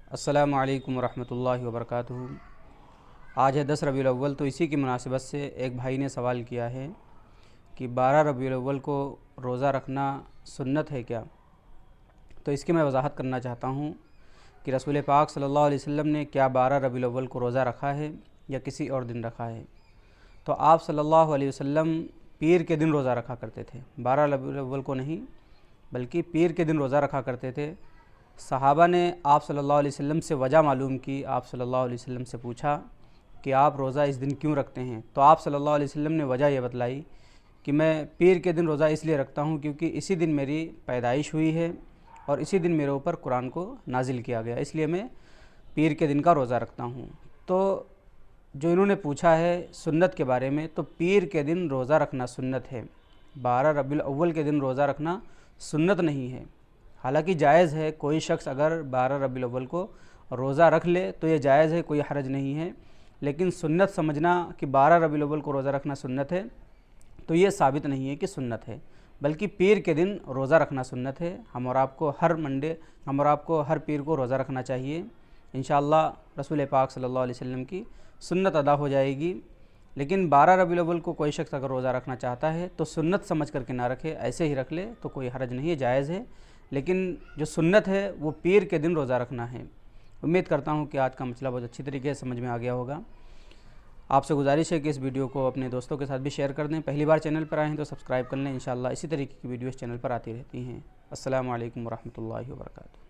अस्सलामु अलैकुम वरहमतुल्लाहि वबरकातुहू। आज है 10 रबीउल अव्वल, तो इसी की मुनासिबत से एक भाई ने सवाल किया है कि 12 रबीउल अव्वल को रोज़ा रखना सुन्नत है क्या। तो इसकी मैं वजाहत करना चाहता हूँ कि रसूल पाक सल्लल्लाहु अलैहि वसल्लम ने क्या 12 रबीउल अव्वल को रोज़ा रखा है या किसी और दिन रखा है। तो आप सल्लल्लाहु अलैहि वसल्लम पीर के दिन रोज़ा रखा करते थे, 12 रबीउल अव्वल को नहीं बल्कि पीर के दिन रोज़ा रखा करते थे। सहाबा ने आप सल्लल्लाहु अलैहि वसल्लम से वजह मालूम की, आप सल्लल्लाहु अलैहि वसल्लम से पूछा कि आप रोज़ा इस दिन क्यों रखते हैं। तो आप सल्लल्लाहु अलैहि वसल्लम ने वजह यह बतलाई कि मैं पीर के दिन रोज़ा इसलिए रखता हूँ क्योंकि इसी दिन मेरी पैदाइश हुई है और इसी दिन मेरे ऊपर कुरान को नाजिल किया गया, इसलिए मैं पीर के दिन का रोज़ा रखता हूँ। तो जो इन्होंने पूछा है सुन्नत के बारे में, तो पीर के दिन रोज़ा रखना सुन्नत है, 12 रबीउल अव्वल के दिन रोज़ा रखना सुन्नत नहीं है। हालांकि जायज़ है, कोई शख्स अगर 12 रबीउल अव्वल को रोज़ा रख ले तो ये जायज़ है, कोई हरज नहीं है। लेकिन सुन्नत समझना कि 12 रबीउल अव्वल को रोज़ा रखना सुन्नत है, तो ये साबित नहीं है कि सुन्नत है, बल्कि पीर के दिन रोज़ा रखना सुन्नत है। हम और आपको हर पीर को रोज़ा रखना चाहिए। इंशाअल्लाह रसूल पाक सल्लल्लाहु अलैहि वसल्लम की सुन्नत अदा हो जाएगी। लेकिन 12 रबीउल अव्वल को कोई शख्स अगर रोज़ा रखना चाहता है तो सुन्नत समझ करके ना रखे, ऐसे ही रख ले तो कोई हरज नहीं है, जायज़ है। लेकिन जो सुन्नत है वो पीर के दिन रोज़ा रखना है। उम्मीद करता हूँ कि आज का मसला बहुत अच्छी तरीके से समझ में आ गया होगा। आपसे गुजारिश है कि इस वीडियो को अपने दोस्तों के साथ भी शेयर कर दें। पहली बार चैनल पर आए हैं तो सब्सक्राइब कर लें। इंशाअल्लाह इसी तरीके की वीडियोस चैनल पर आती रहती हैं। अस्सलामु अलैकुम वरहमतुल्लाहि वबरकातुहू।